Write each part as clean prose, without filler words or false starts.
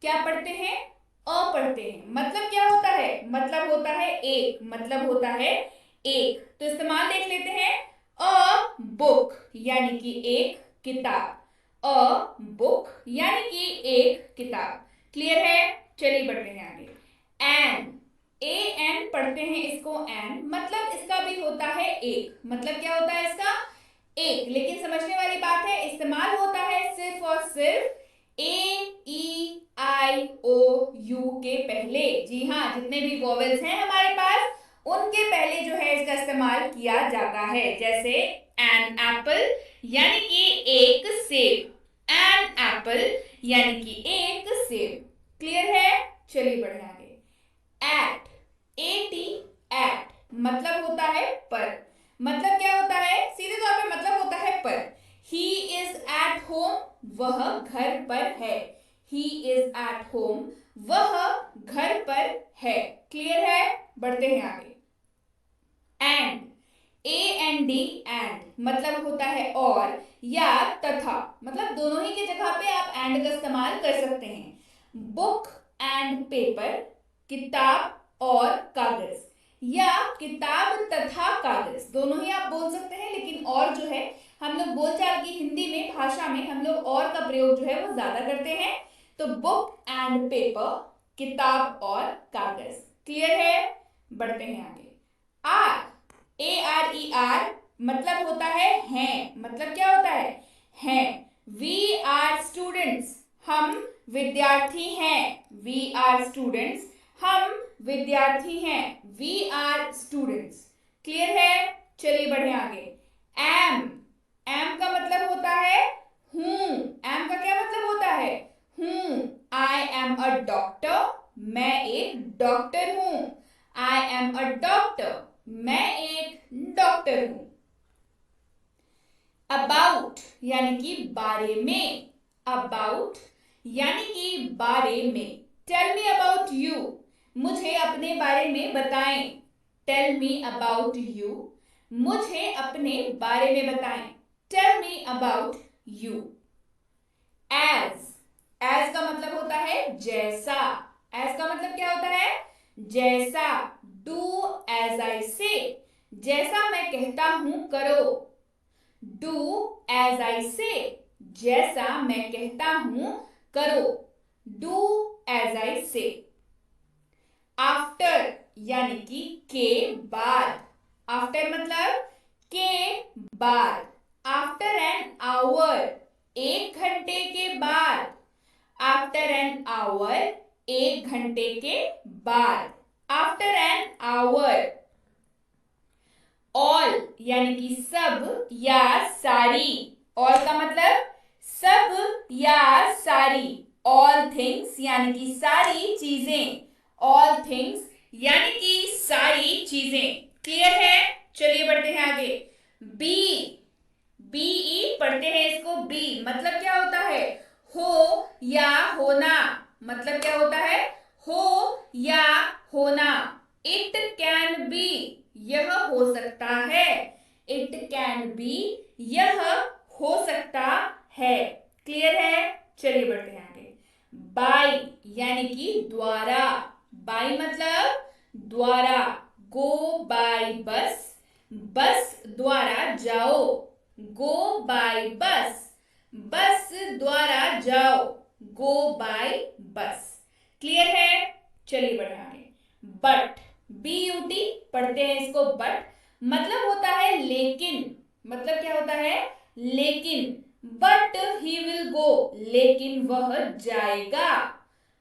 क्या पढ़ते हैं? अ पढ़ते हैं। मतलब क्या होता है? मतलब होता है एक, मतलब होता है एक। तो इस्तेमाल देख लेते हैं। अ बुक यानी कि एक किताब। अ बुक यानी कि एक किताब। क्लियर है? चलिए बढ़ते हैं आगे। एन, ए एन पढ़ते हैं इसको एन, मतलब इसका भी होता है एक। मतलब क्या होता है इसका? एक। लेकिन समझने वाली बात है, इस्तेमाल होता है सिर्फ और सिर्फ ए ई आई ओ यू के पहले। जी हाँ, जितने भी वॉवेल्स हैं हमारे पास उनके पहले जो है इसका इस्तेमाल किया जाता है। जैसे एन एप्पल यानी कि एक सेब। एन एप्पल यानी कि एक सेब। क्लियर है? चलिए बढ़े आगे। एट, ए टी, एट मतलब होता है पर। मतलब क्या होता है? सीधे तौर पे मतलब होता है पर। ही इज एट होम, वह घर पर है। ही इज एट होम, वह घर पर है। क्लियर है? बढ़ते हैं आगे। And, A and D, and मतलब होता है और या तथा, मतलब दोनों ही की जगह पे आप एंड का इस्तेमाल कर सकते हैं। बुक एंड पेपर, किताब और कागज, या किताब तथा कागज, दोनों ही आप बोल सकते हैं। लेकिन और जो है, हम लोग बोलचाल की हिंदी में भाषा में हम लोग और का प्रयोग जो है वो ज्यादा करते हैं। तो बुक एंड पेपर, किताब और कागज। क्लियर है? बढ़ते हैं आगे। R, A R E R मतलब होता है हैं। मतलब क्या होता है? हैं। वी आर स्टूडेंट्स, हम विद्यार्थी हैं। वी आर स्टूडेंट्स, हम विद्यार्थी हैं। We are students. क्लियर है? चलिए बढ़े आगे। एम, एम का मतलब होता है हूं। एम का क्या मतलब होता है? हूं। आई एम अ डॉक्टर, मैं एक डॉक्टर हूं। आई एम अ डॉक्टर, मैं एक डॉक्टर हूं। अबाउट यानी कि बारे में। अबाउट यानी कि बारे में। टेल मी अबाउट यू, मुझे अपने बारे में बताएं। टेल मी अबाउट यू, मुझे अपने बारे में बताएं। Tell me about you. Age, age का मतलब होता है जैसा। एज का मतलब क्या होता है? जैसा। डू एज आई से, जैसा मैं कहता हूं करो। डू एज आई से, जैसा मैं कहता हूं करो। डू एज आई से। आफ्टर यानी कि के बाद। आफ्टर मतलब के बाद। आफ्टर एन आवर, एक घंटे के बाद। आफ्टर एन आवर, एक घंटे के बाद। After an hour. ऑल यानी कि सब या सारी। ऑल का मतलब सब या सारी। ऑल थिंग्स यानी कि सारी चीजें। ऑल थिंग्स यानी कि सारी चीजें। क्लियर है? चलिए बढ़ते हैं आगे। बी, बीई पढ़ते हैं इसको बी। मतलब क्या होता है? हो या होना। मतलब क्या होता है? हो या होना। इट कैन बी, यह हो सकता है। इट कैन बी, यह हो सकता है। क्लियर है? चलिए बढ़ते हैं आगे। बाई यानी कि द्वारा। बाई मतलब द्वारा। गो बाय बस, बस द्वारा जाओ। गो बाय बस, बस द्वारा जाओ। गो बाय बस। क्लियर है? चलिए बढ़े आगे। बट, बी यू टी पढ़ते हैं इसको बट। मतलब होता है लेकिन। मतलब क्या होता है? लेकिन। बट ही विल गो, लेकिन वह जाएगा।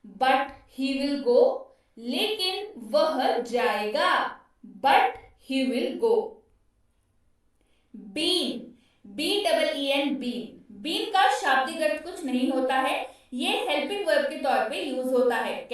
बट ही विल गो, लेकिन वह जाएगा। But he will go. Been, B double E N, been. Been का शाब्दिक अर्थ कुछ नहीं होता है, ये हेल्पिंग वर्ब के तौर पे यूज होता है।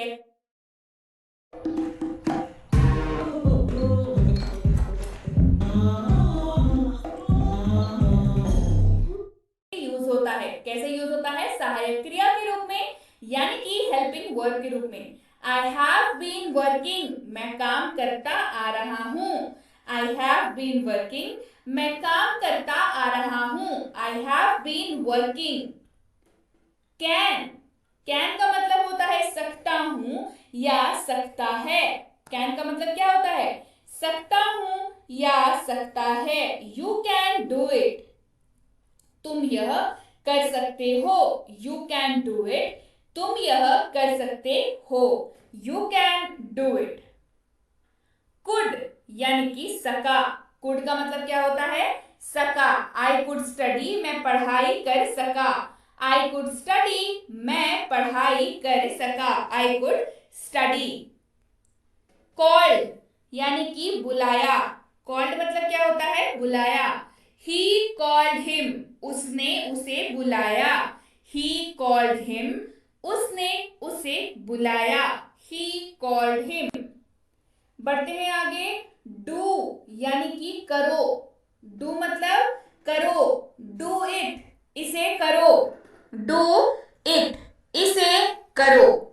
यूज होता है। कैसे यूज होता है? सहायक क्रिया के रूप में, यानी कि हेल्पिंग वर्ब के रूप में। आई हैव बीन वर्किंग, मैं काम करता आ रहा हूं। आई हैव बीन वर्किंग, मैं काम करता आ रहा हूं। I have been working. Can, can का मतलब होता है सकता है। कैन का मतलब क्या होता है? सकता हूं या सकता है। यू कैन डू इट, तुम यह कर सकते हो। यू कैन डू इट, तुम यह कर सकते हो। You can do it. Could यानी कि सका। कुड का मतलब क्या होता है? सका। आई कुड स्टडी, मैं पढ़ाई कर सका। आई कुड स्टडी, मैं पढ़ाई कर सका। I could study. कॉल्ड यानी कि बुलाया। कॉल्ड मतलब क्या होता है? बुलाया। ही कॉल्ड हिम, उसने उसे बुलाया। ही कॉल्ड हिम, उसने उसे बुलाया। He called him. बढ़ते हैं आगे। डू यानी कि करो। डू मतलब करो। डू इट, इसे करो। डू इट, इसे करो।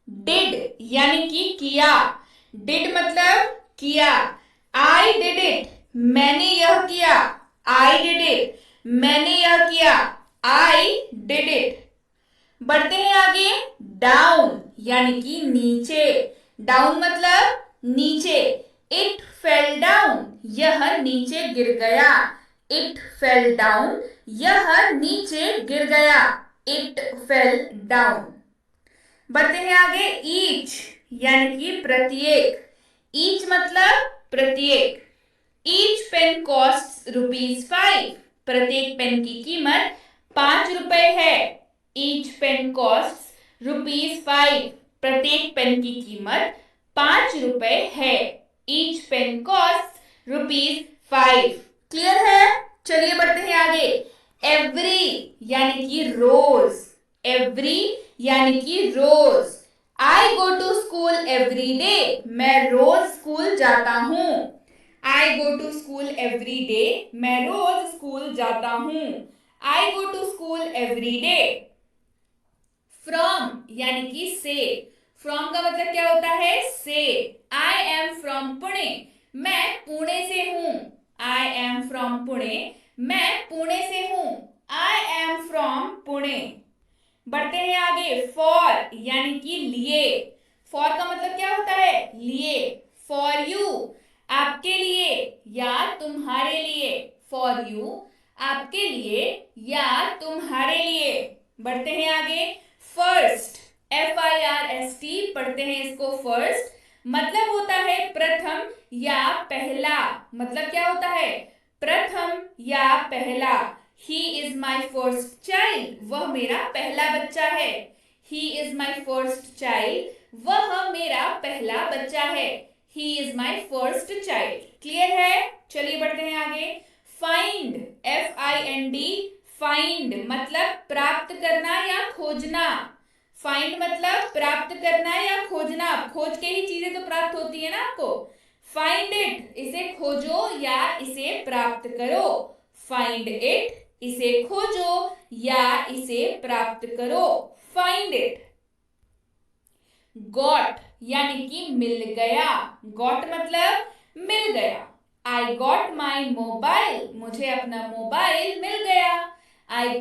डिड यानी कि किया। डिड मतलब किया। आई डिड इट, मैंने यह किया। आई डिड इट, मैंने यह किया। I did it. बढ़ते हैं आगे। डाउन यानी कि नीचे। डाउन मतलब नीचे। इट फेल डाउन, यह नीचे गिर गया। इट फेल डाउन, यह नीचे गिर गया। It fell down. बढ़ते हैं आगे। ईच यानी कि प्रत्येक। ईच मतलब प्रत्येक। ईच पेन कॉस्ट ₹5, प्रत्येक पेन की कीमत ₹5 है। ईच पेन कॉस्ट ₹5, प्रत्येक पेन की कीमत ₹5 है। Each pen cost ₹5। क्लियर है? चलिए बढ़ते हैं आगे। एवरी यानी कि रोज। एवरी यानी कि रोज। I go to school every day, मैं रोज स्कूल जाता हूं। I go to school every day, मैं रोज स्कूल जाता हूं। I go to school every day. From यानी कि से। फ्रॉम का मतलब क्या होता है? से। आई एम फ्रॉम पुणे, मैं पुणे से हूं। आई एम फ्रॉम पुणे, मैं पुणे से हूं। I am from Pune. बढ़ते हैं आगे। फॉर यानी कि लिए। फॉर का मतलब क्या होता है? लिए। फॉर यू, आपके लिए या तुम्हारे लिए। फॉर यू, आपके लिए या तुम्हारे लिए। बढ़ते हैं आगे। फर्स्ट, FIRST पढ़ते हैं इसको। फर्स्ट मतलब होता है प्रथम या पहला। मतलब क्या होता है? प्रथम या पहला। He is my first child, वह मेरा पहला बच्चा है। He is my first child, वह मेरा पहला बच्चा है। He is my first child. Clear है? चलिए बढ़ते हैं आगे। फाइंड, FIND, फाइंड मतलब प्राप्त करना या खोजना। फाइंड मतलब प्राप्त करना या खोजना। खोज के ही चीजें तो प्राप्त होती है ना आपको। फाइंड इट, इसे खोजो या इसे प्राप्त करो। फाइंड इट, इसे खोजो या इसे प्राप्त करो। Find it. गॉट यानी कि मिल गया। गॉट मतलब मिल गया। आई गॉट माई मोबाइल, मुझे अपना मोबाइल मिल गया। आई